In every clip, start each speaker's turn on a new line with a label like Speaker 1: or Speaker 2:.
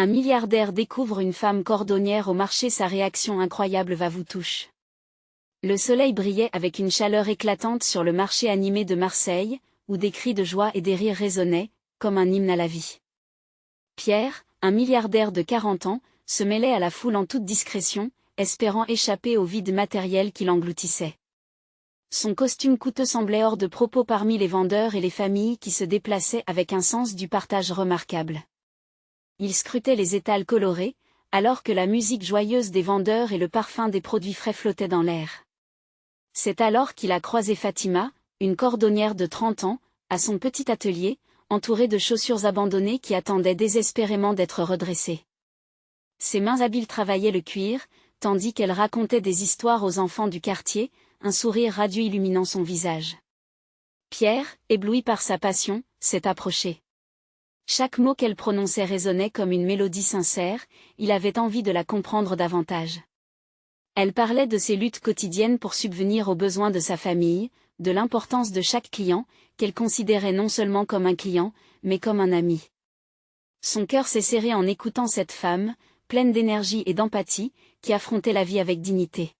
Speaker 1: Un milliardaire découvre une femme cordonnière au marché, sa réaction incroyable va vous toucher. Le soleil brillait avec une chaleur éclatante sur le marché animé de Marseille, où des cris de joie et des rires résonnaient, comme un hymne à la vie. Pierre, un milliardaire de 40 ans, se mêlait à la foule en toute discrétion, espérant échapper au vide matériel qui l'engloutissait. Son costume coûteux semblait hors de propos parmi les vendeurs et les familles qui se déplaçaient avec un sens du partage remarquable. Il scrutait les étals colorés, alors que la musique joyeuse des vendeurs et le parfum des produits frais flottaient dans l'air. C'est alors qu'il a croisé Fatima, une cordonnière de 30 ans, à son petit atelier, entourée de chaussures abandonnées qui attendaient désespérément d'être redressées. Ses mains habiles travaillaient le cuir, tandis qu'elle racontait des histoires aux enfants du quartier, un sourire radieux illuminant son visage. Pierre, ébloui par sa passion, s'est approché. Chaque mot qu'elle prononçait résonnait comme une mélodie sincère, il avait envie de la comprendre davantage. Elle parlait de ses luttes quotidiennes pour subvenir aux besoins de sa famille, de l'importance de chaque client, qu'elle considérait non seulement comme un client, mais comme un ami. Son cœur s'est serré en écoutant cette femme, pleine d'énergie et d'empathie, qui affrontait la vie avec dignité.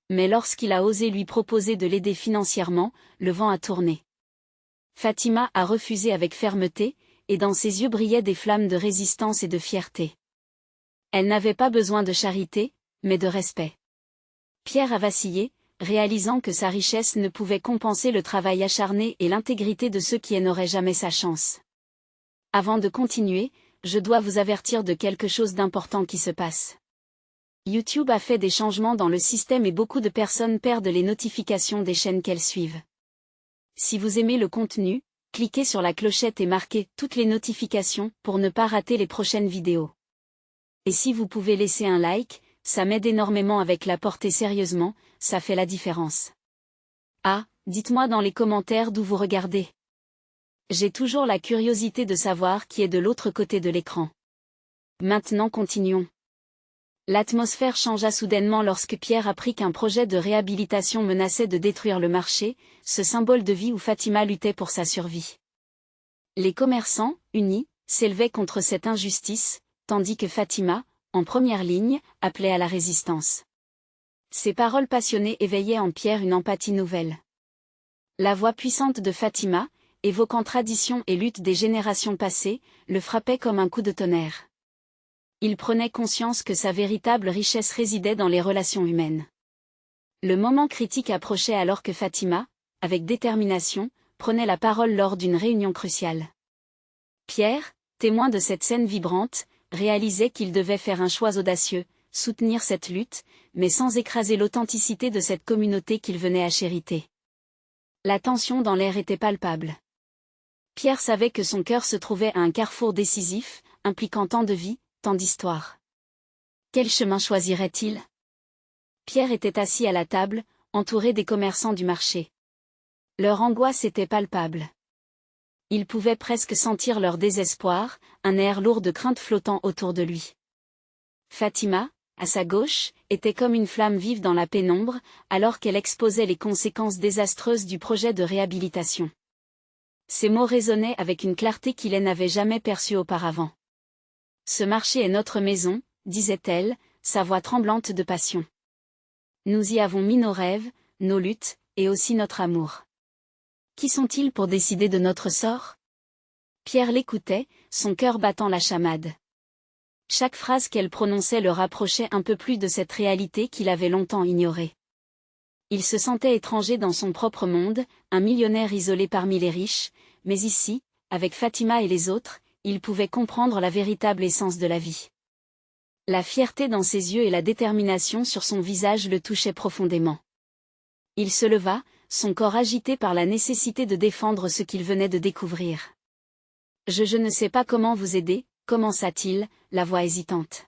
Speaker 1: Mais lorsqu'il a osé lui proposer de l'aider financièrement, le vent a tourné. Fatima a refusé avec fermeté, et dans ses yeux brillaient des flammes de résistance et de fierté. Elle n'avait pas besoin de charité, mais de respect. Pierre a vacillé, réalisant que sa richesse ne pouvait compenser le travail acharné et l'intégrité de ceux qui n'auraient jamais sa chance. Avant de continuer, je dois vous avertir de quelque chose d'important qui se passe. YouTube a fait des changements dans le système et beaucoup de personnes perdent les notifications des chaînes qu'elles suivent. Si vous aimez le contenu, cliquez sur la clochette et marquez toutes les notifications pour ne pas rater les prochaines vidéos. Et si vous pouvez laisser un like, ça m'aide énormément avec la portée sérieusement, ça fait la différence. Ah, dites-moi dans les commentaires d'où vous regardez. J'ai toujours la curiosité de savoir qui est de l'autre côté de l'écran. Maintenant continuons. L'atmosphère changea soudainement lorsque Pierre apprit qu'un projet de réhabilitation menaçait de détruire le marché, ce symbole de vie où Fatima luttait pour sa survie. Les commerçants, unis, s'élevaient contre cette injustice, tandis que Fatima, en première ligne, appelait à la résistance. Ces paroles passionnées éveillaient en Pierre une empathie nouvelle. La voix puissante de Fatima, évoquant tradition et lutte des générations passées, le frappait comme un coup de tonnerre. Il prenait conscience que sa véritable richesse résidait dans les relations humaines. Le moment critique approchait alors que Fatima, avec détermination, prenait la parole lors d'une réunion cruciale. Pierre, témoin de cette scène vibrante, réalisait qu'il devait faire un choix audacieux, soutenir cette lutte, mais sans écraser l'authenticité de cette communauté qu'il venait à chériter. La tension dans l'air était palpable. Pierre savait que son cœur se trouvait à un carrefour décisif, impliquant tant de vies, tant d'histoires. Quel chemin choisirait-il? Pierre était assis à la table, entouré des commerçants du marché. Leur angoisse était palpable. Il pouvait presque sentir leur désespoir, un air lourd de crainte flottant autour de lui. Fatima, à sa gauche, était comme une flamme vive dans la pénombre, alors qu'elle exposait les conséquences désastreuses du projet de réhabilitation. Ses mots résonnaient avec une clarté qu'il n'avait jamais perçue auparavant. Ce marché est notre maison, disait-elle, sa voix tremblante de passion. Nous y avons mis nos rêves, nos luttes, et aussi notre amour. Qui sont-ils pour décider de notre sort? Pierre l'écoutait, son cœur battant la chamade. Chaque phrase qu'elle prononçait le rapprochait un peu plus de cette réalité qu'il avait longtemps ignorée. Il se sentait étranger dans son propre monde, un millionnaire isolé parmi les riches, mais ici, avec Fatima et les autres, il pouvait comprendre la véritable essence de la vie. La fierté dans ses yeux et la détermination sur son visage le touchaient profondément. Il se leva, son corps agité par la nécessité de défendre ce qu'il venait de découvrir. Je ne sais pas comment vous aider, commença-t-il, la voix hésitante.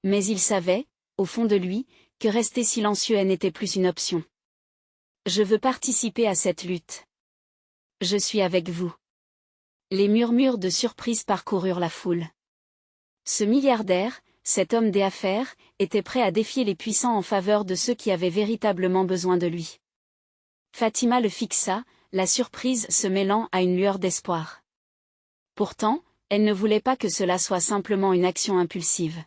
Speaker 1: Mais il savait, au fond de lui, que rester silencieux n'était plus une option. Je veux participer à cette lutte. Je suis avec vous. Les murmures de surprise parcoururent la foule. Ce milliardaire, cet homme d'affaires, était prêt à défier les puissants en faveur de ceux qui avaient véritablement besoin de lui. Fatima le fixa, la surprise se mêlant à une lueur d'espoir. Pourtant, Elle ne voulait pas que cela soit simplement une action impulsive.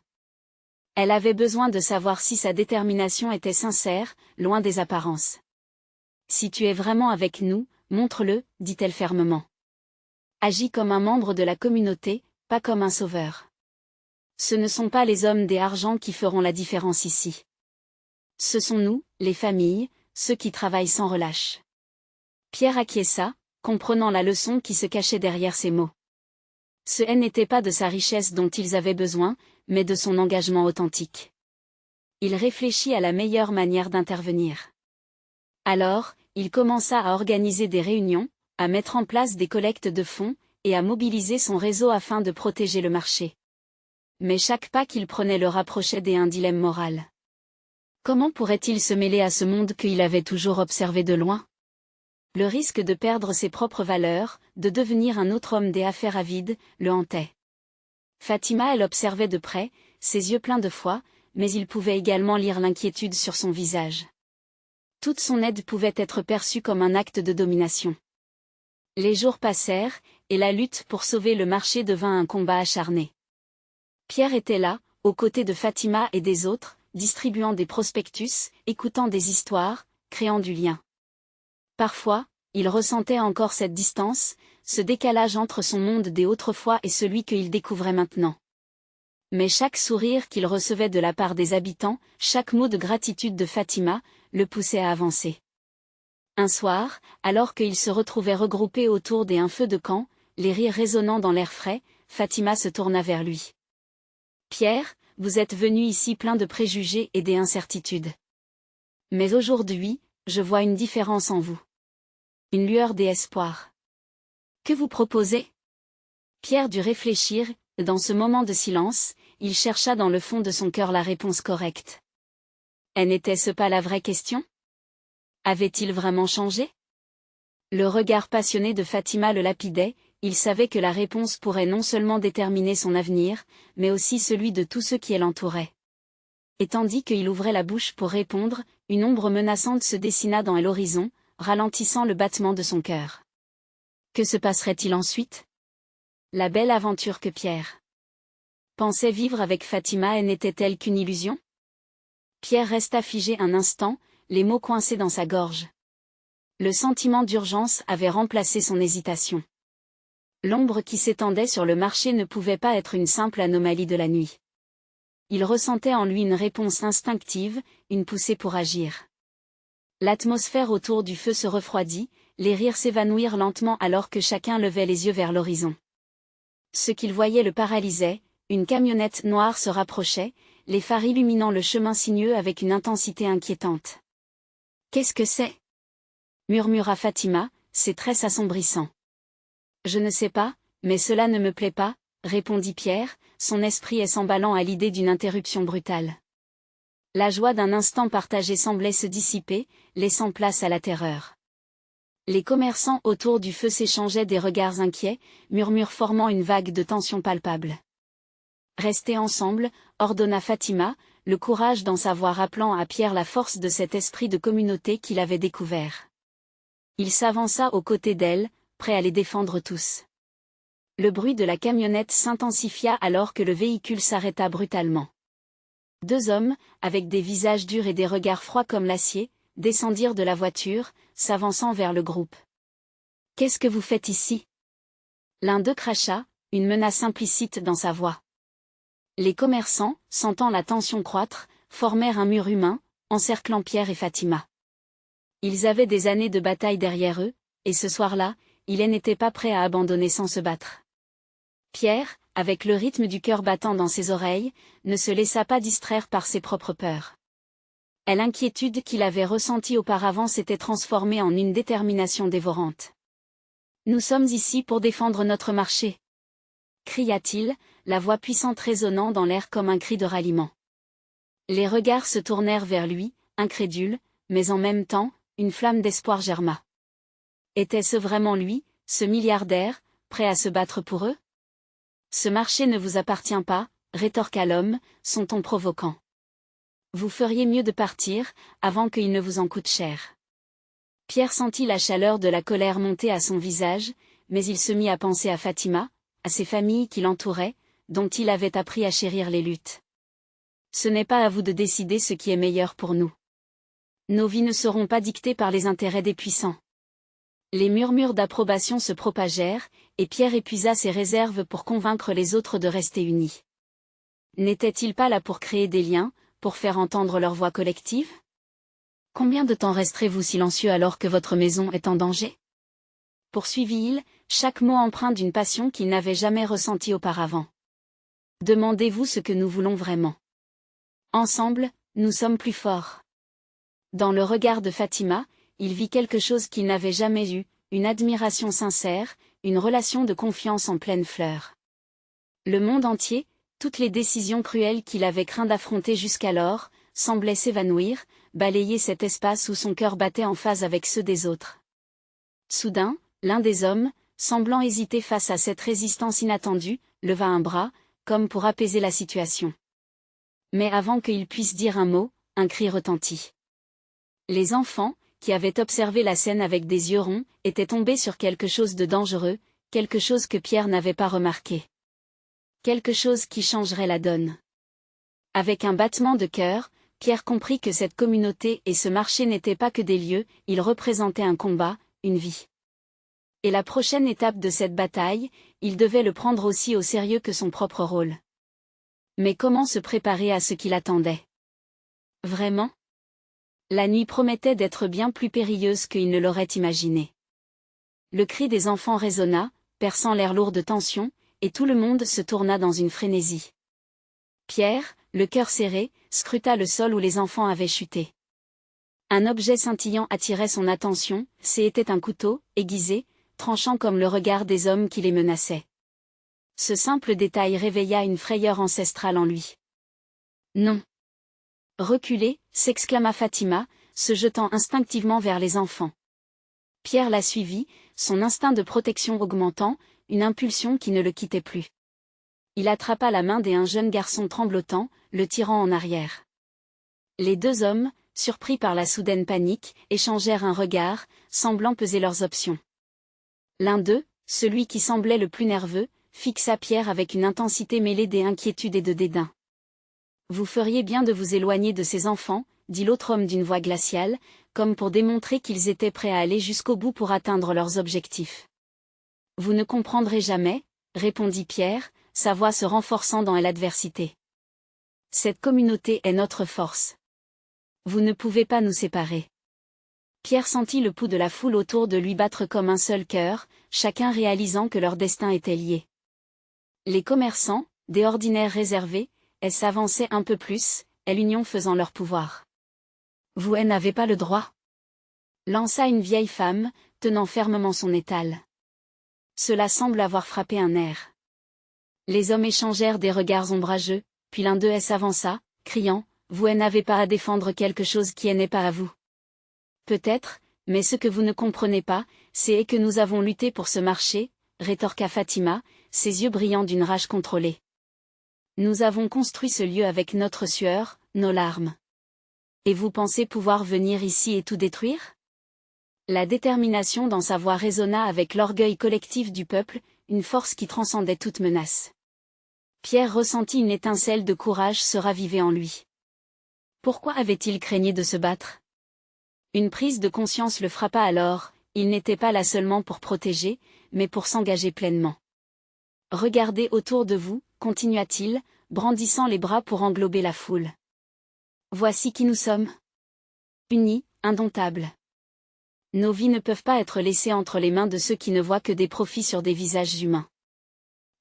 Speaker 1: Elle avait besoin de savoir si sa détermination était sincère, loin des apparences. Si tu es vraiment avec nous, montre-le, dit-elle fermement. Agis comme un membre de la communauté, pas comme un sauveur. Ce ne sont pas les hommes des argents qui feront la différence ici. Ce sont nous, les familles, ceux qui travaillent sans relâche. Pierre acquiesça, comprenant la leçon qui se cachait derrière ces mots. Ce n'était pas de sa richesse dont ils avaient besoin, mais de son engagement authentique. Il réfléchit à la meilleure manière d'intervenir. Alors, il commença à organiser des réunions, à mettre en place des collectes de fonds, et à mobiliser son réseau afin de protéger le marché. Mais chaque pas qu'il prenait le rapprochait d'un dilemme moral. Comment pourrait-il se mêler à ce monde qu'il avait toujours observé de loin? Le risque de perdre ses propres valeurs, de devenir un autre homme des affaires avides, le hantait. Fatima elle observait de près, ses yeux pleins de foi, mais il pouvait également lire l'inquiétude sur son visage. Toute son aide pouvait être perçue comme un acte de domination. Les jours passèrent, et la lutte pour sauver le marché devint un combat acharné. Pierre était là, aux côtés de Fatima et des autres, distribuant des prospectus, écoutant des histoires, créant du lien. Parfois, il ressentait encore cette distance, ce décalage entre son monde d'autrefois et celui qu'il découvrait maintenant. Mais chaque sourire qu'il recevait de la part des habitants, chaque mot de gratitude de Fatima, le poussait à avancer. Un soir, alors qu'ils se retrouvaient regroupés autour d'un feu de camp, les rires résonnant dans l'air frais, Fatima se tourna vers lui. « Pierre, vous êtes venu ici plein de préjugés et d'incertitudes. Mais aujourd'hui, je vois une différence en vous. Une lueur d'espoir. Que vous proposez ?» Pierre dut réfléchir, et dans ce moment de silence, il chercha dans le fond de son cœur la réponse correcte. N'était-ce pas la vraie question? Avait-il vraiment changé? Le regard passionné de Fatima le lapidait, il savait que la réponse pourrait non seulement déterminer son avenir, mais aussi celui de tous ceux qui l'entouraient. Et tandis qu'il ouvrait la bouche pour répondre, une ombre menaçante se dessina dans l'horizon, ralentissant le battement de son cœur. Que se passerait-il ensuite? La belle aventure que Pierre pensait vivre avec Fatima n'était-elle qu'une illusion? Pierre resta figé un instant, les mots coincés dans sa gorge. Le sentiment d'urgence avait remplacé son hésitation. L'ombre qui s'étendait sur le marché ne pouvait pas être une simple anomalie de la nuit. Il ressentait en lui une réponse instinctive, une poussée pour agir. L'atmosphère autour du feu se refroidit, les rires s'évanouirent lentement alors que chacun levait les yeux vers l'horizon. Ce qu'il voyait le paralysait, une camionnette noire se rapprochait, les phares illuminant le chemin sinueux avec une intensité inquiétante. « Qu'est-ce que c'est ?» murmura Fatima, ses traits s'assombrissant. « Je ne sais pas, mais cela ne me plaît pas, » répondit Pierre, son esprit s'emballant à l'idée d'une interruption brutale. La joie d'un instant partagé semblait se dissiper, laissant place à la terreur. Les commerçants autour du feu s'échangeaient des regards inquiets, murmures formant une vague de tension palpable. « Restez ensemble, » ordonna Fatima, le courage dans sa voix rappelant à Pierre la force de cet esprit de communauté qu'il avait découvert. Il s'avança aux côtés d'elle, prêt à les défendre tous. Le bruit de la camionnette s'intensifia alors que le véhicule s'arrêta brutalement. Deux hommes, avec des visages durs et des regards froids comme l'acier, descendirent de la voiture, s'avançant vers le groupe. « Qu'est-ce que vous faites ici ?» L'un d'eux cracha, une menace implicite dans sa voix. Les commerçants, sentant la tension croître, formèrent un mur humain, encerclant Pierre et Fatima. Ils avaient des années de bataille derrière eux, et ce soir-là, ils n'étaient pas prêts à abandonner sans se battre. Pierre, avec le rythme du cœur battant dans ses oreilles, ne se laissa pas distraire par ses propres peurs. L'inquiétude qu'il avait ressentie auparavant s'était transformée en une détermination dévorante. « Nous sommes ici pour défendre notre marché !» cria-t-il, la voix puissante résonnant dans l'air comme un cri de ralliement. Les regards se tournèrent vers lui, incrédules, mais en même temps, une flamme d'espoir germa. Était-ce vraiment lui, ce milliardaire, prêt à se battre pour eux? « Ce marché ne vous appartient pas, » rétorqua l'homme, son ton provoquant. « Vous feriez mieux de partir, avant qu'il ne vous en coûte cher. » Pierre sentit la chaleur de la colère monter à son visage, mais il se mit à penser à Fatima, à ces familles qui l'entouraient, dont il avait appris à chérir les luttes. Ce n'est pas à vous de décider ce qui est meilleur pour nous. Nos vies ne seront pas dictées par les intérêts des puissants. Les murmures d'approbation se propagèrent, et Pierre épuisa ses réserves pour convaincre les autres de rester unis. N'était-il pas là pour créer des liens, pour faire entendre leur voix collective? Combien de temps resterez-vous silencieux alors que votre maison est en danger? Poursuivit-il, chaque mot empreint d'une passion qu'il n'avait jamais ressentie auparavant. Demandez-vous ce que nous voulons vraiment. Ensemble, nous sommes plus forts. Dans le regard de Fatima, il vit quelque chose qu'il n'avait jamais eu, une admiration sincère, une relation de confiance en pleine fleur. Le monde entier, toutes les décisions cruelles qu'il avait craint d'affronter jusqu'alors, semblaient s'évanouir, balayer cet espace où son cœur battait en phase avec ceux des autres. Soudain, l'un des hommes, semblant hésiter face à cette résistance inattendue, leva un bras, comme pour apaiser la situation. Mais avant qu'il puisse dire un mot, un cri retentit. Les enfants, qui avaient observé la scène avec des yeux ronds, étaient tombés sur quelque chose de dangereux, quelque chose que Pierre n'avait pas remarqué. Quelque chose qui changerait la donne. Avec un battement de cœur, Pierre comprit que cette communauté et ce marché n'étaient pas que des lieux, ils représentaient un combat, une vie. Et la prochaine étape de cette bataille, il devait le prendre aussi au sérieux que son propre rôle. Mais comment se préparer à ce qui l'attendait? Vraiment? La nuit promettait d'être bien plus périlleuse qu'il ne l'aurait imaginé. Le cri des enfants résonna, perçant l'air lourd de tension, et tout le monde se tourna dans une frénésie. Pierre, le cœur serré, scruta le sol où les enfants avaient chuté. Un objet scintillant attirait son attention, c'était un couteau, aiguisé, tranchant comme le regard des hommes qui les menaçaient. Ce simple détail réveilla une frayeur ancestrale en lui. Non. Reculez, s'exclama Fatima, se jetant instinctivement vers les enfants. Pierre la suivit, son instinct de protection augmentant, une impulsion qui ne le quittait plus. Il attrapa la main d'un jeune garçon tremblotant, le tirant en arrière. Les deux hommes, surpris par la soudaine panique, échangèrent un regard, semblant peser leurs options. L'un d'eux, celui qui semblait le plus nerveux, fixa Pierre avec une intensité mêlée d'inquiétude et de dédain. « Vous feriez bien de vous éloigner de ces enfants, » dit l'autre homme d'une voix glaciale, comme pour démontrer qu'ils étaient prêts à aller jusqu'au bout pour atteindre leurs objectifs. « Vous ne comprendrez jamais, » répondit Pierre, sa voix se renforçant dans l'adversité. « Cette communauté est notre force. Vous ne pouvez pas nous séparer. » Pierre sentit le pouls de la foule autour de lui battre comme un seul cœur, chacun réalisant que leur destin était lié. Les commerçants, des ordinaires réservés, s'avançaient un peu plus, et l'union faisant leur pouvoir. « Vous n'avez pas le droit !» lança une vieille femme, tenant fermement son étal. Cela semble avoir frappé un nerf. Les hommes échangèrent des regards ombrageux, puis l'un d'eux s'avança, criant « Vous n'avez pas à défendre quelque chose qui n'est pas à vous. » Peut-être, mais ce que vous ne comprenez pas, c'est que nous avons lutté pour ce marché, rétorqua Fatima, ses yeux brillants d'une rage contrôlée. Nous avons construit ce lieu avec notre sueur, nos larmes. Et vous pensez pouvoir venir ici et tout détruire? La détermination dans sa voix résonna avec l'orgueil collectif du peuple, une force qui transcendait toute menace. Pierre ressentit une étincelle de courage se raviver en lui. Pourquoi avait-il craigné de se battre? Une prise de conscience le frappa alors, il n'était pas là seulement pour protéger, mais pour s'engager pleinement. Regardez autour de vous, continua-t-il, brandissant les bras pour englober la foule. Voici qui nous sommes. Unis, indomptables. Nos vies ne peuvent pas être laissées entre les mains de ceux qui ne voient que des profits sur des visages humains.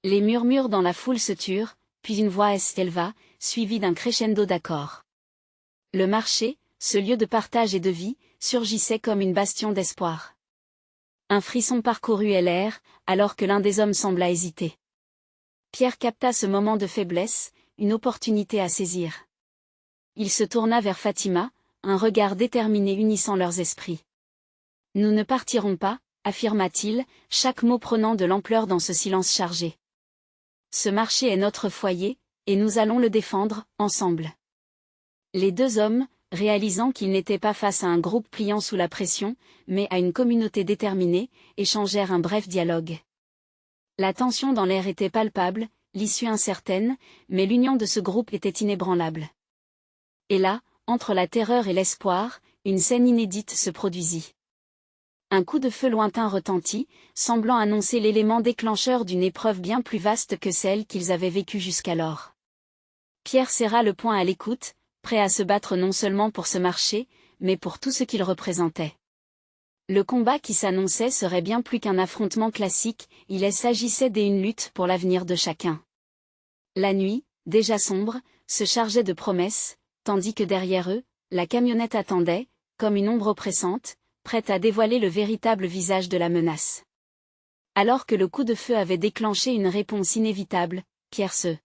Speaker 1: Les murmures dans la foule se turent, puis une voix s'éleva, suivie d'un crescendo d'accords. Le marché, ce lieu de partage et de vie, surgissait comme une bastion d'espoir. Un frisson parcourut l'air, alors que l'un des hommes sembla hésiter. Pierre capta ce moment de faiblesse, une opportunité à saisir. Il se tourna vers Fatima, un regard déterminé unissant leurs esprits. « Nous ne partirons pas, » affirma-t-il, chaque mot prenant de l'ampleur dans ce silence chargé. « Ce marché est notre foyer, et nous allons le défendre, ensemble. » Les deux hommes, réalisant qu'ils n'étaient pas face à un groupe pliant sous la pression, mais à une communauté déterminée, échangèrent un bref dialogue. La tension dans l'air était palpable, l'issue incertaine, mais l'union de ce groupe était inébranlable. Et là, entre la terreur et l'espoir, une scène inédite se produisit. Un coup de feu lointain retentit, semblant annoncer l'élément déclencheur d'une épreuve bien plus vaste que celle qu'ils avaient vécue jusqu'alors. Pierre serra le poing à l'écoute, prêt à se battre non seulement pour ce marché, mais pour tout ce qu'il représentait. Le combat qui s'annonçait serait bien plus qu'un affrontement classique, il s'agissait d'une lutte pour l'avenir de chacun. La nuit, déjà sombre, se chargeait de promesses, tandis que derrière eux, la camionnette attendait, comme une ombre oppressante, prête à dévoiler le véritable visage de la menace. Alors que le coup de feu avait déclenché une réponse inévitable, Pierre se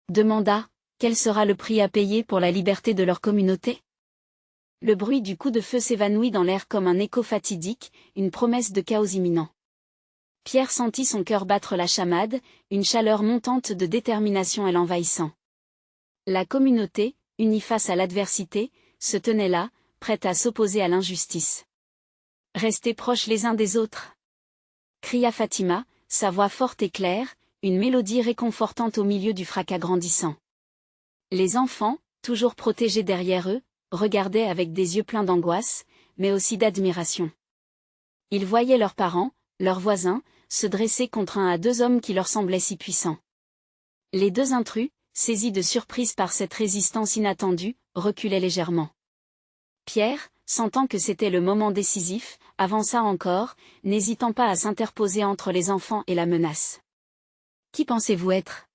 Speaker 1: demanda, quel sera le prix à payer pour la liberté de leur communauté? Le bruit du coup de feu s'évanouit dans l'air comme un écho fatidique, une promesse de chaos imminent. Pierre sentit son cœur battre la chamade, une chaleur montante de détermination et l'envahissant. La communauté, unie face à l'adversité, se tenait là, prête à s'opposer à l'injustice. Restez proches les uns des autres, cria Fatima, sa voix forte et claire, une mélodie réconfortante au milieu du fracas grandissant. Les enfants, toujours protégés derrière eux, regardaient avec des yeux pleins d'angoisse, mais aussi d'admiration. Ils voyaient leurs parents, leurs voisins, se dresser contre un à deux hommes qui leur semblaient si puissants. Les deux intrus, saisis de surprise par cette résistance inattendue, reculaient légèrement. Pierre, sentant que c'était le moment décisif, avança encore, n'hésitant pas à s'interposer entre les enfants et la menace. « Qui pensez-vous être »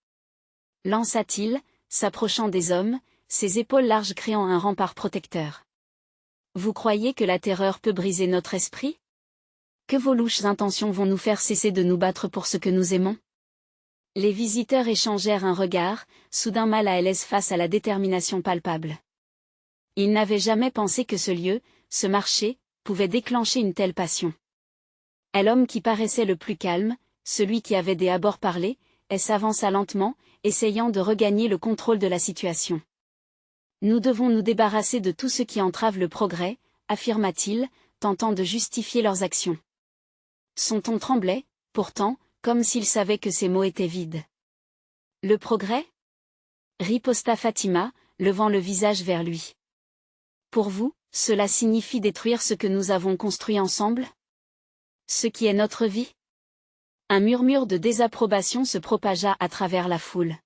Speaker 1: lança-t-il, s'approchant des hommes, ses épaules larges créant un rempart protecteur. « Vous croyez que la terreur peut briser notre esprit ? Que vos louches intentions vont nous faire cesser de nous battre pour ce que nous aimons ?» Les visiteurs échangèrent un regard, soudain mal à l'aise face à la détermination palpable. Ils n'avaient jamais pensé que ce lieu, ce marché, pouvait déclencher une telle passion. Et l'homme qui paraissait le plus calme, celui qui avait des abords parlés, s'avança lentement, essayant de regagner le contrôle de la situation. « Nous devons nous débarrasser de tout ce qui entrave le progrès, affirma-t-il, tentant de justifier leurs actions. Son ton tremblait, pourtant, comme s'il savait que ces mots étaient vides. « Le progrès » riposta Fatima, levant le visage vers lui. « Pour vous, cela signifie détruire ce que nous avons construit ensemble ? Ce qui est notre vie ?» Un murmure de désapprobation se propagea à travers la foule.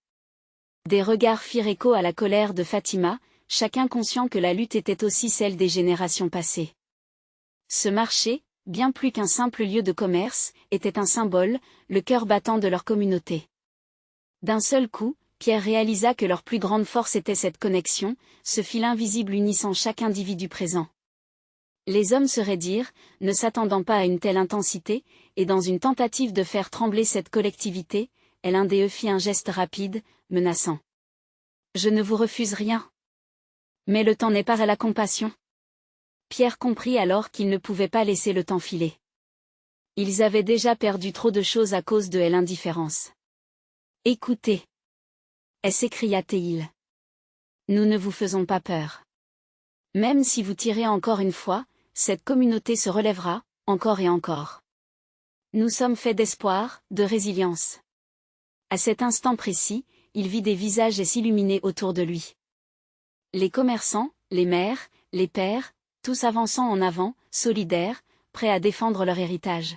Speaker 1: Des regards firent écho à la colère de Fatima, chacun conscient que la lutte était aussi celle des générations passées. Ce marché, bien plus qu'un simple lieu de commerce, était un symbole, le cœur battant de leur communauté. D'un seul coup, Pierre réalisa que leur plus grande force était cette connexion, ce fil invisible unissant chaque individu présent. Les hommes se raidirent, ne s'attendant pas à une telle intensité, et dans une tentative de faire trembler cette collectivité, l'un d'eux fit un geste rapide, menaçant. « Je ne vous refuse rien. Mais le temps n'est pas à la compassion. » Pierre comprit alors qu'il ne pouvait pas laisser le temps filer. Ils avaient déjà perdu trop de choses à cause de l'indifférence. « Écoutez » s'écria-t-il. « Nous ne vous faisons pas peur. Même si vous tirez encore une fois, cette communauté se relèvera, encore et encore. Nous sommes faits d'espoir, de résilience. » À cet instant précis, il vit des visages s'illuminer autour de lui. Les commerçants, les mères, les pères, tous avançant en avant, solidaires, prêts à défendre leur héritage.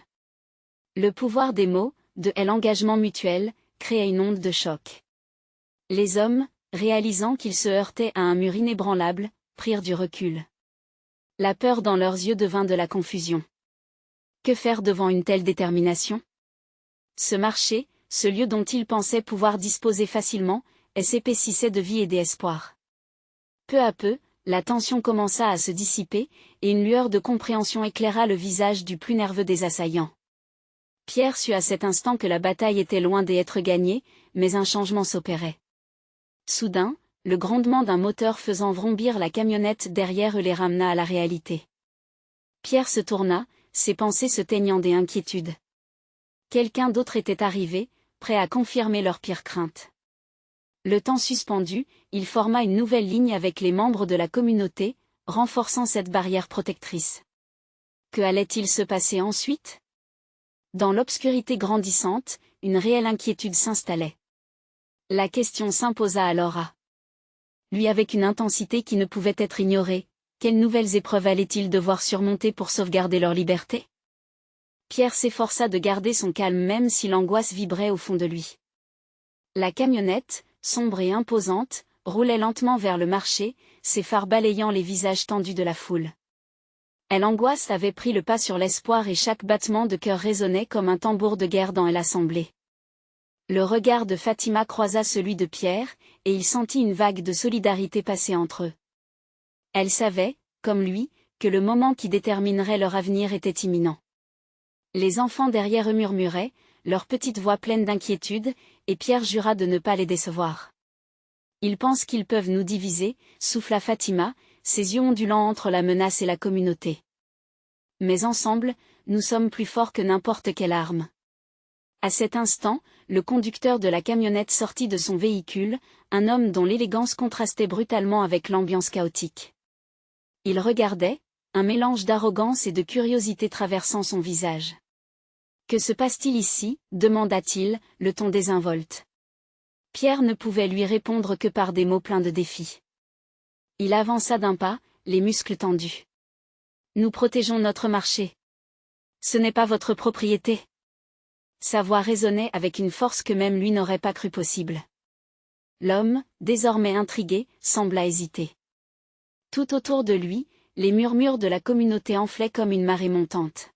Speaker 1: Le pouvoir des mots, de l'engagement mutuel, créa une onde de choc. Les hommes, réalisant qu'ils se heurtaient à un mur inébranlable, prirent du recul. La peur dans leurs yeux devint de la confusion. Que faire devant une telle détermination ? Ce marché, ce lieu dont ils pensaient pouvoir disposer facilement, s'épaississait de vie et d'espoir. Peu à peu, la tension commença à se dissiper, et une lueur de compréhension éclaira le visage du plus nerveux des assaillants. Pierre sut à cet instant que la bataille était loin d'être gagnée, mais un changement s'opérait. Soudain, le grondement d'un moteur faisant vrombir la camionnette derrière eux les ramena à la réalité. Pierre se tourna, ses pensées se teignant d'inquiétude. Quelqu'un d'autre était arrivé, prêt à confirmer leur pire crainte. Le temps suspendu, il forma une nouvelle ligne avec les membres de la communauté, renforçant cette barrière protectrice. Que allait-il se passer ensuite ? Dans l'obscurité grandissante, une réelle inquiétude s'installait. La question s'imposa alors à lui avec une intensité qui ne pouvait être ignorée. Quelles nouvelles épreuves allait-il devoir surmonter pour sauvegarder leur liberté? Pierre s'efforça de garder son calme même si l'angoisse vibrait au fond de lui. La camionnette, sombre et imposante, roulait lentement vers le marché, ses phares balayant les visages tendus de la foule. L'angoisse avait pris le pas sur l'espoir et chaque battement de cœur résonnait comme un tambour de guerre dans l'assemblée. Le regard de Fatima croisa celui de Pierre, et il sentit une vague de solidarité passer entre eux. Elle savait, comme lui, que le moment qui déterminerait leur avenir était imminent. Les enfants derrière eux murmuraient, leurs petites voix pleines d'inquiétude, et Pierre jura de ne pas les décevoir. Ils pensent qu'ils peuvent nous diviser, souffla Fatima, ses yeux ondulants entre la menace et la communauté. Mais ensemble, nous sommes plus forts que n'importe quelle arme. À cet instant, le conducteur de la camionnette sortit de son véhicule, un homme dont l'élégance contrastait brutalement avec l'ambiance chaotique. Il regardait, un mélange d'arrogance et de curiosité traversant son visage. « Que se passe-t-il ici » demanda-t-il, le ton désinvolte. Pierre ne pouvait lui répondre que par des mots pleins de défi. Il avança d'un pas, les muscles tendus. « Nous protégeons notre marché. Ce n'est pas votre propriété. » Sa voix résonnait avec une force que même lui n'aurait pas cru possible. L'homme, désormais intrigué, sembla hésiter. Tout autour de lui, les murmures de la communauté enflaient comme une marée montante.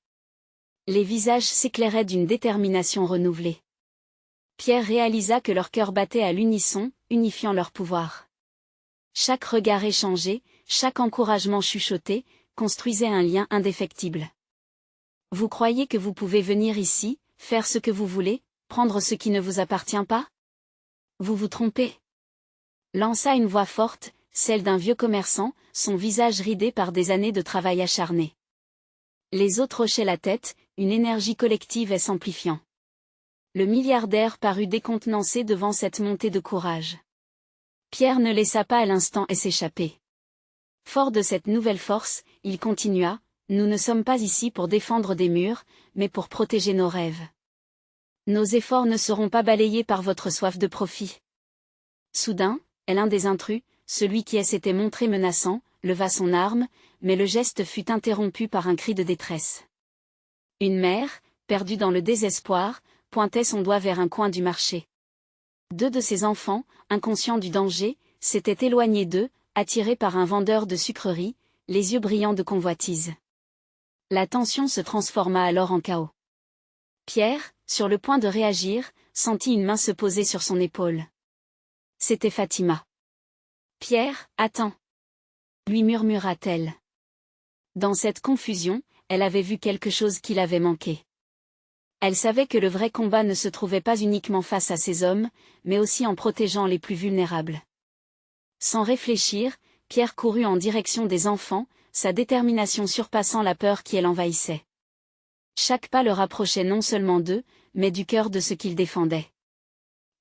Speaker 1: Les visages s'éclairaient d'une détermination renouvelée. Pierre réalisa que leurs cœurs battaient à l'unisson, unifiant leur pouvoir. Chaque regard échangé, chaque encouragement chuchoté, construisait un lien indéfectible. « Vous croyez que vous pouvez venir ici, faire ce que vous voulez, prendre ce qui ne vous appartient pas? Vous vous trompez. » Lança une voix forte, celle d'un vieux commerçant, son visage ridé par des années de travail acharné. Les autres hochaient la tête, une énergie collective s'amplifiant. Le milliardaire parut décontenancé devant cette montée de courage. Pierre ne laissa pas à l'instant s'échapper. Fort de cette nouvelle force, il continua, « Nous ne sommes pas ici pour défendre des murs, mais pour protéger nos rêves. Nos efforts ne seront pas balayés par votre soif de profit. » Soudain, l'un des intrus, celui qui s'était montré menaçant, leva son arme, mais le geste fut interrompu par un cri de détresse. Une mère, perdue dans le désespoir, pointait son doigt vers un coin du marché. Deux de ses enfants, inconscients du danger, s'étaient éloignés d'eux, attirés par un vendeur de sucreries, les yeux brillants de convoitise. La tension se transforma alors en chaos. Pierre, sur le point de réagir, sentit une main se poser sur son épaule. C'était Fatima. « Pierre, attends !» lui murmura-t-elle. Dans cette confusion, elle avait vu quelque chose qui l'avait manqué. Elle savait que le vrai combat ne se trouvait pas uniquement face à ces hommes, mais aussi en protégeant les plus vulnérables. Sans réfléchir, Pierre courut en direction des enfants, sa détermination surpassant la peur qui l'envahissait. Chaque pas le rapprochait non seulement d'eux, mais du cœur de ce qu'il défendait.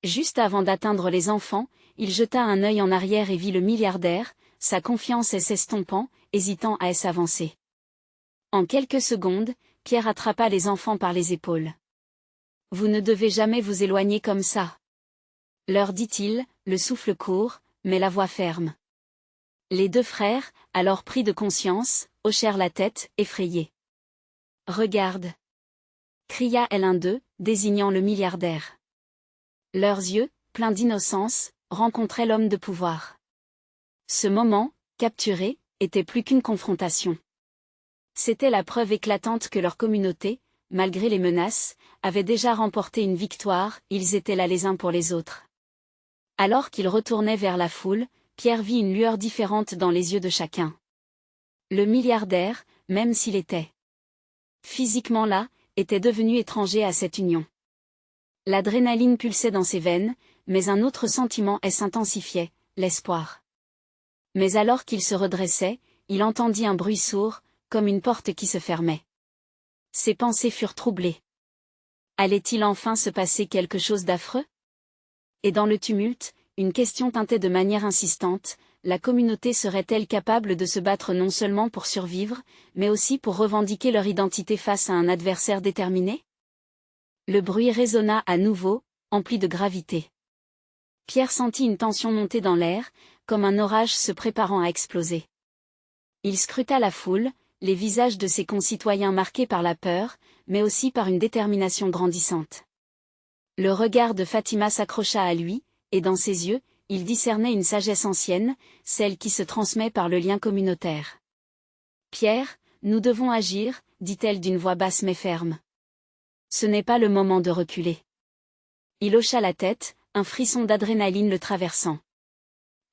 Speaker 1: Juste avant d'atteindre les enfants, il jeta un œil en arrière et vit le milliardaire, sa confiance s'estompant, hésitant à s'avancer. En quelques secondes, Pierre attrapa les enfants par les épaules. « Vous ne devez jamais vous éloigner comme ça. » leur dit-il, le souffle court, mais la voix ferme. Les deux frères, alors pris de conscience, hochèrent la tête, effrayés. « Regarde !» cria l'un d'eux, désignant le milliardaire. Leurs yeux, pleins d'innocence, rencontraient l'homme de pouvoir. Ce moment, capturé, était plus qu'une confrontation. C'était la preuve éclatante que leur communauté, malgré les menaces, avait déjà remporté une victoire, ils étaient là les uns pour les autres. Alors qu'ils retournaient vers la foule, Pierre vit une lueur différente dans les yeux de chacun. Le milliardaire, même s'il était physiquement là, était devenu étranger à cette union. L'adrénaline pulsait dans ses veines, mais un autre sentiment s'intensifiait, l'espoir. Mais alors qu'il se redressait, il entendit un bruit sourd, comme une porte qui se fermait. Ses pensées furent troublées. Allait-il enfin se passer quelque chose d'affreux? Et dans le tumulte, une question tintait de manière insistante, la communauté serait-elle capable de se battre non seulement pour survivre, mais aussi pour revendiquer leur identité face à un adversaire déterminé? Le bruit résonna à nouveau, empli de gravité. Pierre sentit une tension monter dans l'air, comme un orage se préparant à exploser. Il scruta la foule, les visages de ses concitoyens marqués par la peur, mais aussi par une détermination grandissante. Le regard de Fatima s'accrocha à lui, et dans ses yeux, il discernait une sagesse ancienne, celle qui se transmet par le lien communautaire. « Pierre, nous devons agir, dit-elle d'une voix basse mais ferme. Ce n'est pas le moment de reculer. Il hocha la tête, un frisson d'adrénaline le traversant.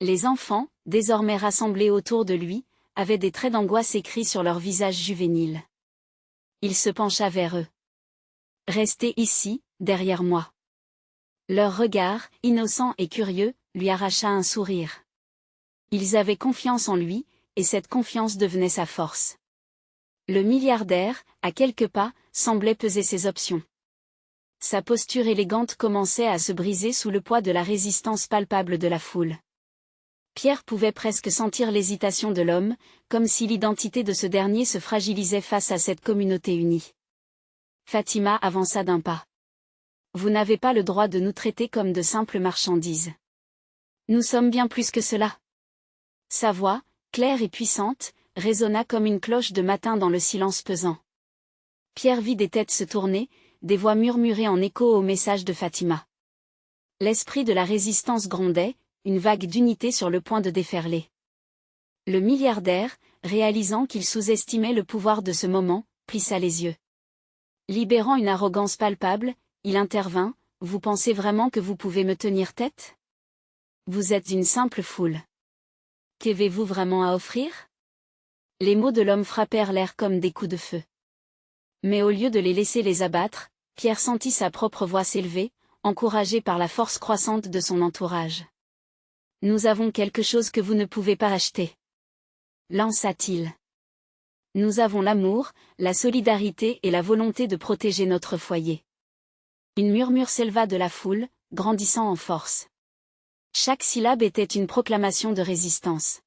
Speaker 1: Les enfants, désormais rassemblés autour de lui, avaient des traits d'angoisse écrits sur leurs visages juvéniles. Il se pencha vers eux. « Restez ici, derrière moi. » Leur regard, innocent et curieux, lui arracha un sourire. Ils avaient confiance en lui, et cette confiance devenait sa force. Le milliardaire, à quelques pas, semblait peser ses options. Sa posture élégante commençait à se briser sous le poids de la résistance palpable de la foule. Pierre pouvait presque sentir l'hésitation de l'homme, comme si l'identité de ce dernier se fragilisait face à cette communauté unie. Fatima avança d'un pas. « Vous n'avez pas le droit de nous traiter comme de simples marchandises. Nous sommes bien plus que cela. » Sa voix, claire et puissante, résonna comme une cloche de matin dans le silence pesant. Pierre vit des têtes se tourner, des voix murmurer en écho au message de Fatima. L'esprit de la résistance grondait, une vague d'unité sur le point de déferler. Le milliardaire, réalisant qu'il sous-estimait le pouvoir de ce moment, plissa les yeux. Libérant une arrogance palpable, il intervint. « Vous pensez vraiment que vous pouvez me tenir tête? Vous êtes une simple foule. Qu'avez-vous vraiment à offrir ?» Les mots de l'homme frappèrent l'air comme des coups de feu. Mais au lieu de les laisser les abattre, Pierre sentit sa propre voix s'élever, encouragé par la force croissante de son entourage. « Nous avons quelque chose que vous ne pouvez pas acheter. » lança-t-il. « Nous avons l'amour, la solidarité et la volonté de protéger notre foyer. » Une murmure s'éleva de la foule, grandissant en force. Chaque syllabe était une proclamation de résistance.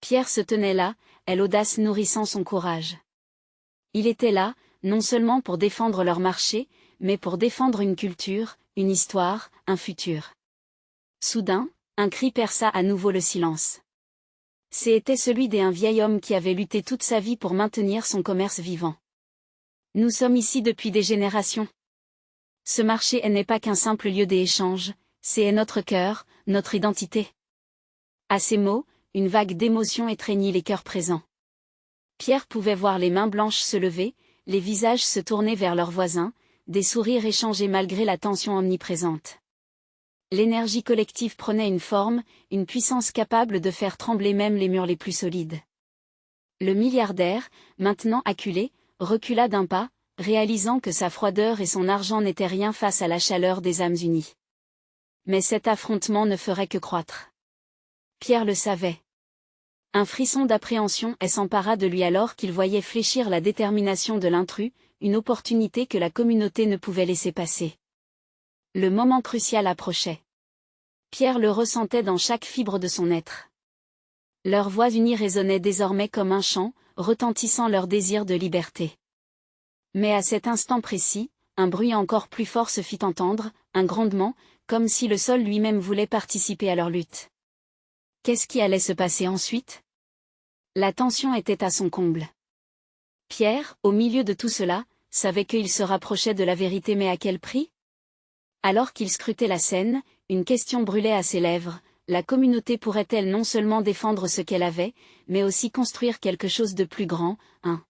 Speaker 1: Pierre se tenait là, l'audace nourrissant son courage. Il était là, non seulement pour défendre leur marché, mais pour défendre une culture, une histoire, un futur. Soudain, un cri perça à nouveau le silence. C'était celui d'un vieil homme qui avait lutté toute sa vie pour maintenir son commerce vivant. « Nous sommes ici depuis des générations. Ce marché n'est pas qu'un simple lieu d'échange, c'est notre cœur, notre identité. » À ces mots, une vague d'émotion étreignit les cœurs présents. Pierre pouvait voir les mains blanches se lever, les visages se tourner vers leurs voisins, des sourires échangés malgré la tension omniprésente. L'énergie collective prenait une forme, une puissance capable de faire trembler même les murs les plus solides. Le milliardaire, maintenant acculé, recula d'un pas, réalisant que sa froideur et son argent n'étaient rien face à la chaleur des âmes unies. Mais cet affrontement ne ferait que croître. Pierre le savait. Un frisson d'appréhension s'empara de lui alors qu'il voyait fléchir la détermination de l'intrus, une opportunité que la communauté ne pouvait laisser passer. Le moment crucial approchait. Pierre le ressentait dans chaque fibre de son être. Leurs voix unies résonnaient désormais comme un chant, retentissant leur désir de liberté. Mais à cet instant précis, un bruit encore plus fort se fit entendre, un grondement, comme si le sol lui-même voulait participer à leur lutte. Qu'est-ce qui allait se passer ensuite? La tension était à son comble. Pierre, au milieu de tout cela, savait qu'il se rapprochait de la vérité, mais à quel prix? Alors qu'il scrutait la scène, une question brûlait à ses lèvres: la communauté pourrait-elle non seulement défendre ce qu'elle avait, mais aussi construire quelque chose de plus grand, un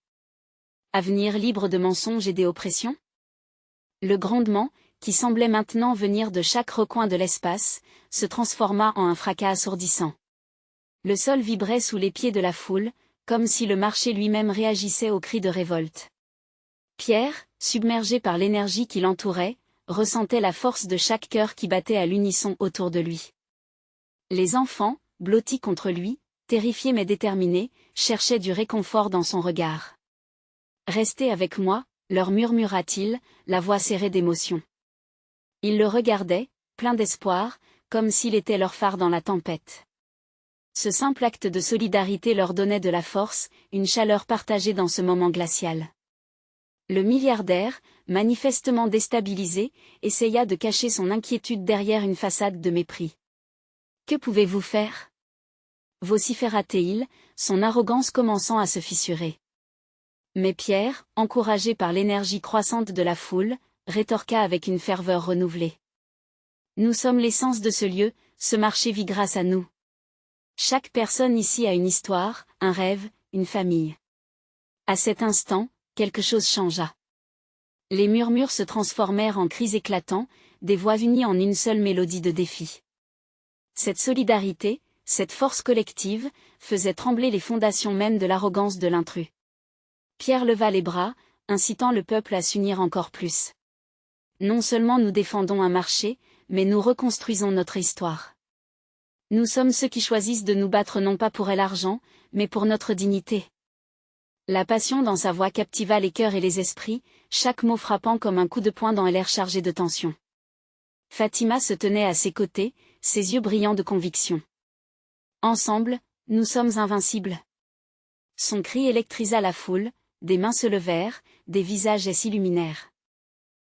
Speaker 1: avenir libre de mensonges et d'oppressions? Le grondement, qui semblait maintenant venir de chaque recoin de l'espace, se transforma en un fracas assourdissant. Le sol vibrait sous les pieds de la foule, comme si le marché lui-même réagissait aux cris de révolte. Pierre, submergé par l'énergie qui l'entourait, ressentait la force de chaque cœur qui battait à l'unisson autour de lui. Les enfants, blottis contre lui, terrifiés mais déterminés, cherchaient du réconfort dans son regard. « Restez avec moi », leur murmura-t-il, la voix serrée d'émotion. Ils le regardaient, pleins d'espoir, comme s'il était leur phare dans la tempête. Ce simple acte de solidarité leur donnait de la force, une chaleur partagée dans ce moment glacial. Le milliardaire, manifestement déstabilisé, essaya de cacher son inquiétude derrière une façade de mépris. « Que pouvez-vous faire » vociféra-t-il, son arrogance commençant à se fissurer. Mais Pierre, encouragé par l'énergie croissante de la foule, rétorqua avec une ferveur renouvelée. « Nous sommes l'essence de ce lieu, ce marché vit grâce à nous. Chaque personne ici a une histoire, un rêve, une famille. » À cet instant, quelque chose changea. Les murmures se transformèrent en cris éclatants, des voix unies en une seule mélodie de défi. Cette solidarité, cette force collective, faisait trembler les fondations mêmes de l'arrogance de l'intrus. Pierre leva les bras, incitant le peuple à s'unir encore plus. Non seulement nous défendons un marché, mais nous reconstruisons notre histoire. Nous sommes ceux qui choisissent de nous battre non pas pour l'argent, mais pour notre dignité. La passion dans sa voix captiva les cœurs et les esprits, chaque mot frappant comme un coup de poing dans l'air chargé de tension. Fatima se tenait à ses côtés, ses yeux brillants de conviction. Ensemble, nous sommes invincibles. Son cri électrisa la foule, des mains se levèrent, des visages s'illuminèrent.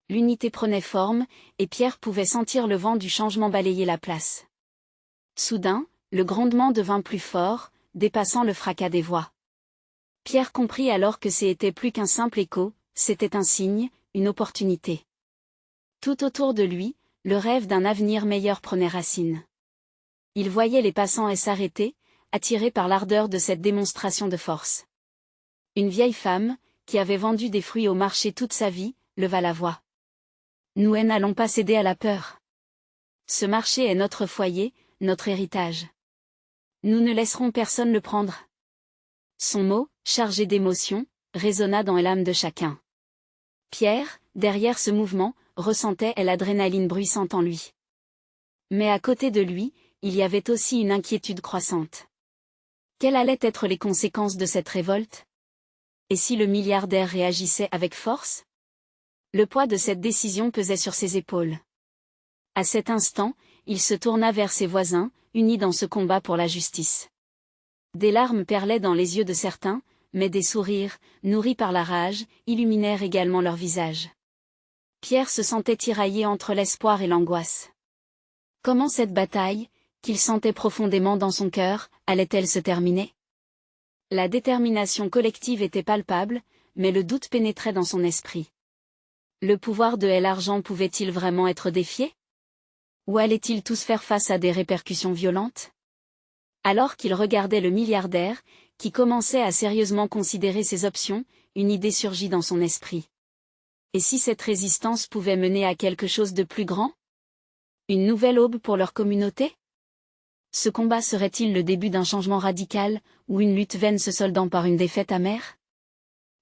Speaker 1: L'unité prenait forme, et Pierre pouvait sentir le vent du changement balayer la place. Soudain, le grondement devint plus fort, dépassant le fracas des voix. Pierre comprit alors que c'était plus qu'un simple écho, c'était un signe, une opportunité. Tout autour de lui, le rêve d'un avenir meilleur prenait racine. Il voyait les passants s'arrêter, attirés par l'ardeur de cette démonstration de force. Une vieille femme, qui avait vendu des fruits au marché toute sa vie, leva la voix. « Nous n'allons pas céder à la peur. Ce marché est notre foyer, notre héritage. Nous ne laisserons personne le prendre. » Son mot, chargé d'émotion, résonna dans l'âme de chacun. Pierre, derrière ce mouvement, ressentait l'adrénaline bruissante en lui. Mais à côté de lui, il y avait aussi une inquiétude croissante. Quelles allaient être les conséquences de cette révolte? Et si le milliardaire réagissait avec force? Le poids de cette décision pesait sur ses épaules. À cet instant, il se tourna vers ses voisins, unis dans ce combat pour la justice. Des larmes perlaient dans les yeux de certains, mais des sourires, nourris par la rage, illuminèrent également leurs visages. Pierre se sentait tiraillé entre l'espoir et l'angoisse. Comment cette bataille, qu'il sentait profondément dans son cœur, allait-elle se terminer? La détermination collective était palpable, mais le doute pénétrait dans son esprit. Le pouvoir de l'argent pouvait-il vraiment être défié? Ou allaient-ils tous faire face à des répercussions violentes? Alors qu'il regardait le milliardaire, qui commençait à sérieusement considérer ses options, une idée surgit dans son esprit. Et si cette résistance pouvait mener à quelque chose de plus grand? Une nouvelle aube pour leur communauté? Ce combat serait-il le début d'un changement radical, ou une lutte vaine se soldant par une défaite amère?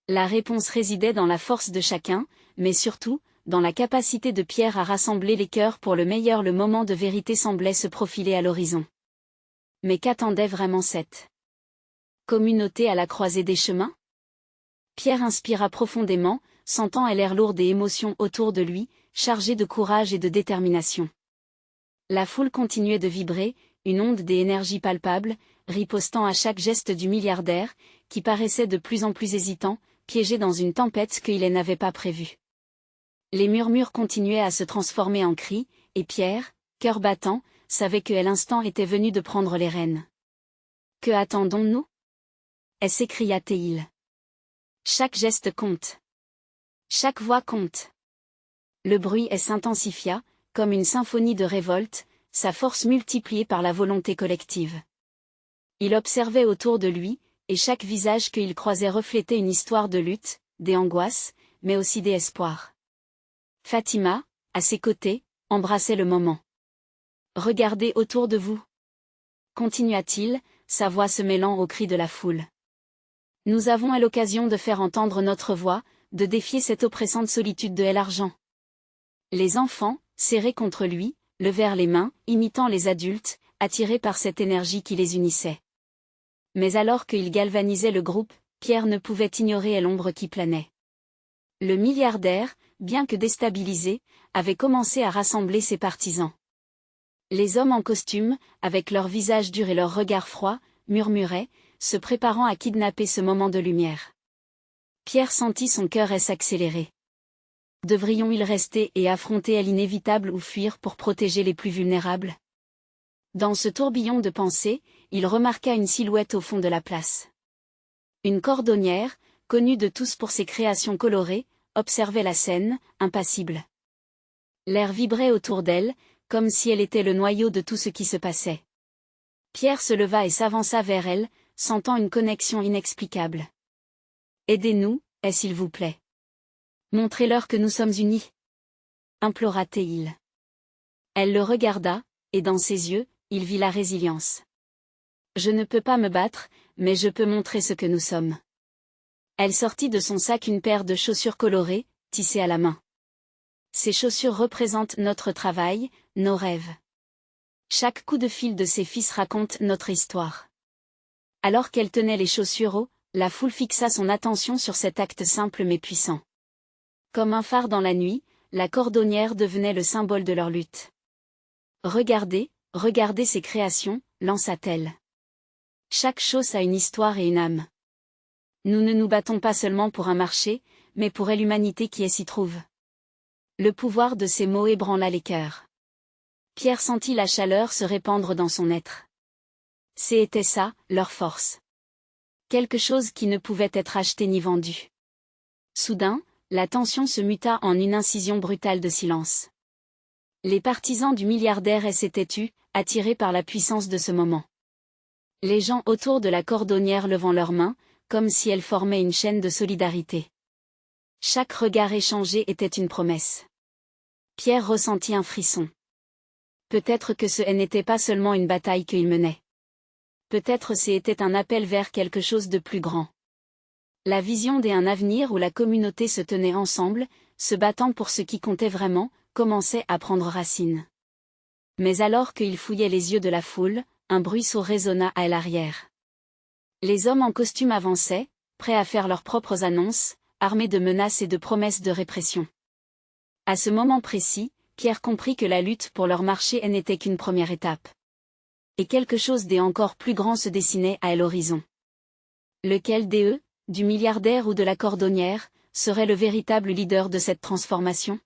Speaker 1: La réponse résidait dans la force de chacun, mais surtout, dans la capacité de Pierre à rassembler les cœurs pour le meilleur. Le moment de vérité semblait se profiler à l'horizon. Mais qu'attendait vraiment cette communauté à la croisée des chemins? Pierre inspira profondément, sentant l'air lourd des émotions autour de lui, chargé de courage et de détermination. La foule continuait de vibrer, une onde d'énergie palpable, ripostant à chaque geste du milliardaire, qui paraissait de plus en plus hésitant, piégé dans une tempête qu'il n'avait pas prévue. Les murmures continuaient à se transformer en cris, et Pierre, cœur battant, savait que l'instant était venu de prendre les rênes. « Que attendons-nous » s'écria-t-il. Chaque geste compte. Chaque voix compte. Le bruit s'intensifia, comme une symphonie de révolte, sa force multipliée par la volonté collective. Il observait autour de lui, et chaque visage qu'il croisait reflétait une histoire de lutte, des angoisses, mais aussi des espoirs. Fatima, à ses côtés, embrassait le moment. « Regardez autour de vous. » Continua-t-il, sa voix se mêlant aux cris de la foule. Nous avons l'occasion de faire entendre notre voix, de défier cette oppressante solitude de l'argent. Les enfants, serrés contre lui, levèrent les mains, imitant les adultes, attirés par cette énergie qui les unissait. Mais alors qu'il galvanisait le groupe, Pierre ne pouvait ignorer l'ombre qui planait. Le milliardaire, bien que déstabilisé, avait commencé à rassembler ses partisans. Les hommes en costume, avec leurs visages durs et leurs regards froids, murmuraient, se préparant à kidnapper ce moment de lumière. Pierre sentit son cœur s'accélérer. Devrions-ils rester et affronter l'inévitable ou fuir pour protéger les plus vulnérables? Dans ce tourbillon de pensées, il remarqua une silhouette au fond de la place. Une cordonnière, connue de tous pour ses créations colorées, observait la scène, impassible. L'air vibrait autour d'elle, comme si elle était le noyau de tout ce qui se passait. Pierre se leva et s'avança vers elle, sentant une connexion inexplicable. « Aidez-nous, s'il vous plaît. Montrez-leur que nous sommes unis. » implora-t-il. Elle le regarda, et dans ses yeux, il vit la résilience. « Je ne peux pas me battre, mais je peux montrer ce que nous sommes. » Elle sortit de son sac une paire de chaussures colorées, tissées à la main. Ces chaussures représentent notre travail, nos rêves. Chaque coup de fil de ses fils raconte notre histoire. Alors qu'elle tenait les chaussures haut, la foule fixa son attention sur cet acte simple mais puissant. Comme un phare dans la nuit, la cordonnière devenait le symbole de leur lutte. « Regardez, regardez ces créations », lança-t-elle. Chaque chose a une histoire et une âme. Nous ne nous battons pas seulement pour un marché, mais pour l'humanité qui s'y trouve. Le pouvoir de ces mots ébranla les cœurs. Pierre sentit la chaleur se répandre dans son être. C'était ça, leur force. Quelque chose qui ne pouvait être acheté ni vendu. Soudain, la tension se muta en une incision brutale de silence. Les partisans du milliardaire s'étaient tus, attirés par la puissance de ce moment. Les gens autour de la cordonnière levant leurs mains, comme si elles formaient une chaîne de solidarité. Chaque regard échangé était une promesse. Pierre ressentit un frisson. Peut-être que ce n'était pas seulement une bataille qu'il menait. Peut-être c'était un appel vers quelque chose de plus grand. La vision d'un avenir où la communauté se tenait ensemble, se battant pour ce qui comptait vraiment, commençait à prendre racine. Mais alors qu'il fouillait les yeux de la foule, un bruit sourd résonna à l'arrière. Les hommes en costume avançaient, prêts à faire leurs propres annonces, armés de menaces et de promesses de répression. À ce moment précis, Pierre comprit que la lutte pour leur marché n'était qu'une première étape. Et quelque chose d'encore plus grand se dessinait à l'horizon. Lequel d'eux, du milliardaire ou de la cordonnière, serait le véritable leader de cette transformation?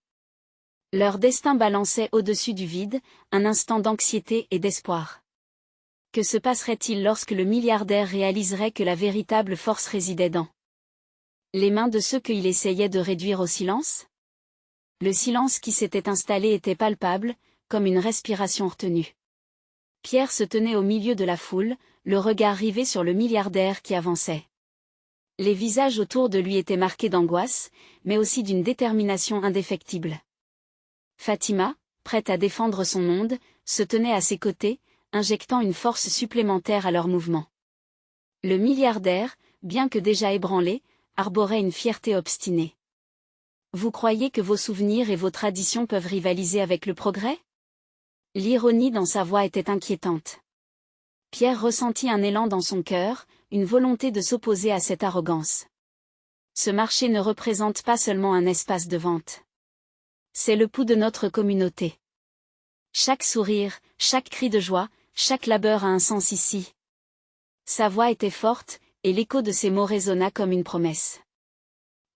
Speaker 1: Leur destin balançait au-dessus du vide, un instant d'anxiété et d'espoir. Que se passerait-il lorsque le milliardaire réaliserait que la véritable force résidait dans les mains de ceux qu'il essayait de réduire au silence? Le silence qui s'était installé était palpable, comme une respiration retenue. Pierre se tenait au milieu de la foule, le regard rivé sur le milliardaire qui avançait. Les visages autour de lui étaient marqués d'angoisse, mais aussi d'une détermination indéfectible. Fatima, prête à défendre son monde, se tenait à ses côtés, injectant une force supplémentaire à leur mouvement. Le milliardaire, bien que déjà ébranlé, arborait une fierté obstinée. Vous croyez que vos souvenirs et vos traditions peuvent rivaliser avec le progrès? L'ironie dans sa voix était inquiétante. Pierre ressentit un élan dans son cœur, une volonté de s'opposer à cette arrogance. Ce marché ne représente pas seulement un espace de vente. C'est le pouls de notre communauté. Chaque sourire, chaque cri de joie, chaque labeur a un sens ici. Sa voix était forte, et l'écho de ses mots résonna comme une promesse.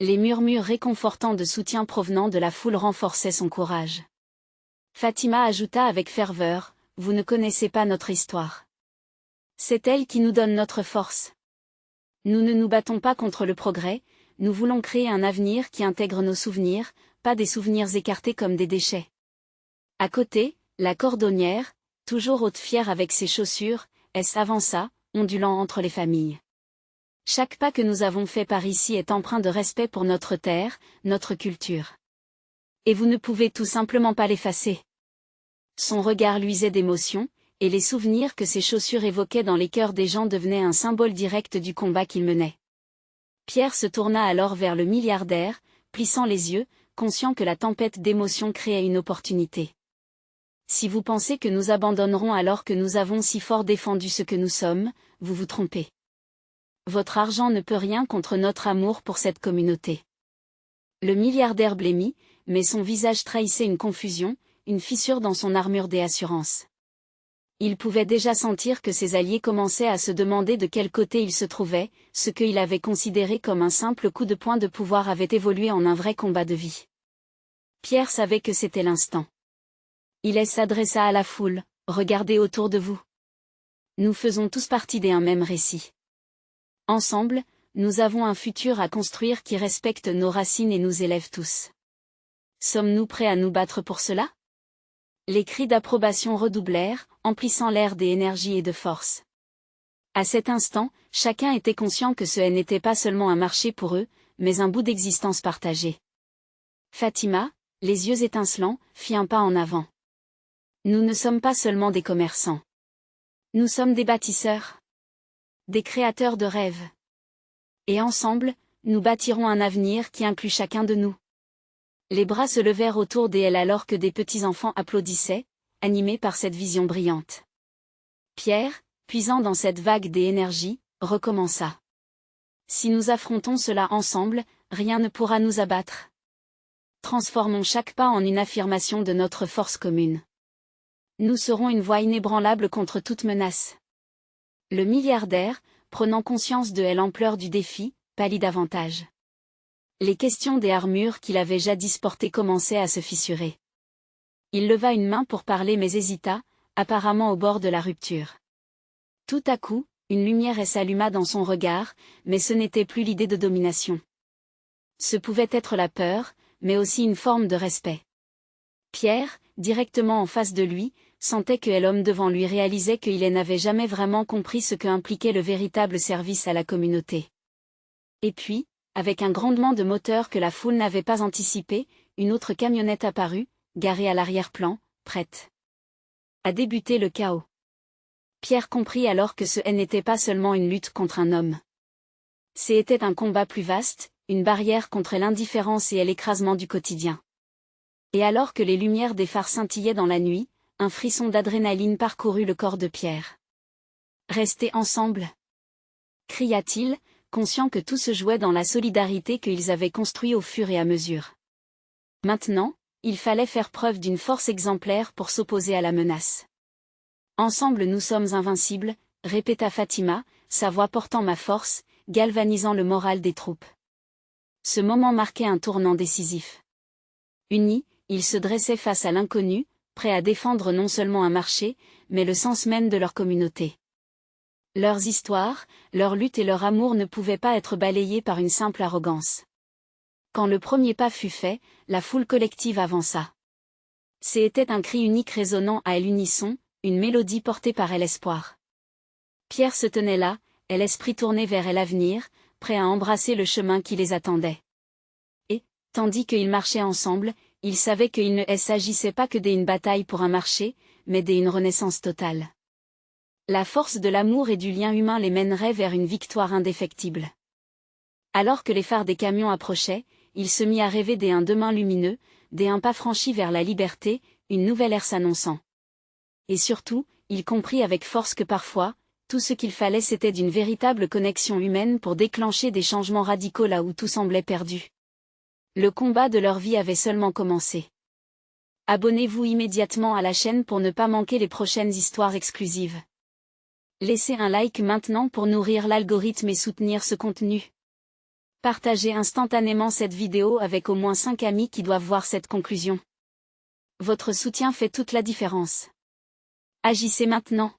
Speaker 1: Les murmures réconfortants de soutien provenant de la foule renforçaient son courage. Fatima ajouta avec ferveur, « Vous ne connaissez pas notre histoire. C'est elle qui nous donne notre force. Nous ne nous battons pas contre le progrès, nous voulons créer un avenir qui intègre nos souvenirs, pas des souvenirs écartés comme des déchets. » À côté, la cordonnière, toujours haute fière avec ses chaussures, avança, ondulant entre les familles. Chaque pas que nous avons fait par ici est empreint de respect pour notre terre, notre culture. Et vous ne pouvez tout simplement pas l'effacer. Son regard luisait d'émotion, et les souvenirs que ses chaussures évoquaient dans les cœurs des gens devenaient un symbole direct du combat qu'il menait. Pierre se tourna alors vers le milliardaire, plissant les yeux, conscient que la tempête d'émotions créait une opportunité. Si vous pensez que nous abandonnerons alors que nous avons si fort défendu ce que nous sommes, vous vous trompez. Votre argent ne peut rien contre notre amour pour cette communauté. Le milliardaire blêmit, mais son visage trahissait une confusion, une fissure dans son armure des assurances. Il pouvait déjà sentir que ses alliés commençaient à se demander de quel côté il se trouvait, ce qu'il avait considéré comme un simple coup de poing de pouvoir avait évolué en un vrai combat de vie. Pierre savait que c'était l'instant. Il s'adressa à la foule, « Regardez autour de vous. Nous faisons tous partie d'un même récit. Ensemble, nous avons un futur à construire qui respecte nos racines et nous élève tous. Sommes-nous prêts à nous battre pour cela ?» Les cris d'approbation redoublèrent, emplissant l'air d'énergie et de force. À cet instant, chacun était conscient que ce n'était pas seulement un marché pour eux, mais un bout d'existence partagée. Fatima, les yeux étincelants, fit un pas en avant. Nous ne sommes pas seulement des commerçants. Nous sommes des bâtisseurs. Des créateurs de rêves. Et ensemble, nous bâtirons un avenir qui inclut chacun de nous. Les bras se levèrent autour d'elle alors que des petits-enfants applaudissaient, animés par cette vision brillante. Pierre, puisant dans cette vague d'énergie, recommença. Si nous affrontons cela ensemble, rien ne pourra nous abattre. Transformons chaque pas en une affirmation de notre force commune. Nous serons une voix inébranlable contre toute menace. Le milliardaire, prenant conscience de l'ampleur du défi, pâlit davantage. Les questions des armures qu'il avait jadis portées commençaient à se fissurer. Il leva une main pour parler mais hésita, apparemment au bord de la rupture. Tout à coup, une lumière s'alluma dans son regard, mais ce n'était plus l'idée de domination. Ce pouvait être la peur, mais aussi une forme de respect. Pierre, directement en face de lui, sentait que l'homme devant lui réalisait qu'il n'avait jamais vraiment compris ce que impliquait le véritable service à la communauté. Et puis, avec un grondement de moteur que la foule n'avait pas anticipé, une autre camionnette apparut, garée à l'arrière-plan, prête à débuter le chaos. Pierre comprit alors que ce n'était pas seulement une lutte contre un homme. C'était un combat plus vaste, une barrière contre l'indifférence et l'écrasement du quotidien. Et alors que les lumières des phares scintillaient dans la nuit, un frisson d'adrénaline parcourut le corps de Pierre. « Restez ensemble !» cria-t-il, conscient que tout se jouait dans la solidarité qu'ils avaient construite au fur et à mesure. Maintenant, il fallait faire preuve d'une force exemplaire pour s'opposer à la menace. « Ensemble nous sommes invincibles », répéta Fatima, sa voix portant ma force, galvanisant le moral des troupes. Ce moment marquait un tournant décisif. Unis, ils se dressaient face à l'inconnu, prêts à défendre non seulement un marché, mais le sens même de leur communauté. Leurs histoires, leur lutte et leur amour ne pouvaient pas être balayés par une simple arrogance. Quand le premier pas fut fait, la foule collective avança. C'était un cri unique résonnant à l'unisson, une mélodie portée par l'espoir. Pierre se tenait là, l'esprit tourné vers l'avenir, prêt à embrasser le chemin qui les attendait. Et, tandis qu'ils marchaient ensemble, ils savaient qu'il ne s'agissait pas que d'une bataille pour un marché, mais d'une renaissance totale. La force de l'amour et du lien humain les mènerait vers une victoire indéfectible. Alors que les phares des camions approchaient, il se mit à rêver d'un demain lumineux, d'un pas franchi vers la liberté, une nouvelle ère s'annonçant. Et surtout, il comprit avec force que parfois, tout ce qu'il fallait c'était d'une véritable connexion humaine pour déclencher des changements radicaux là où tout semblait perdu. Le combat de leur vie avait seulement commencé. Abonnez-vous immédiatement à la chaîne pour ne pas manquer les prochaines histoires exclusives. Laissez un like maintenant pour nourrir l'algorithme et soutenir ce contenu. Partagez instantanément cette vidéo avec au moins 5 amis qui doivent voir cette conclusion. Votre soutien fait toute la différence. Agissez maintenant.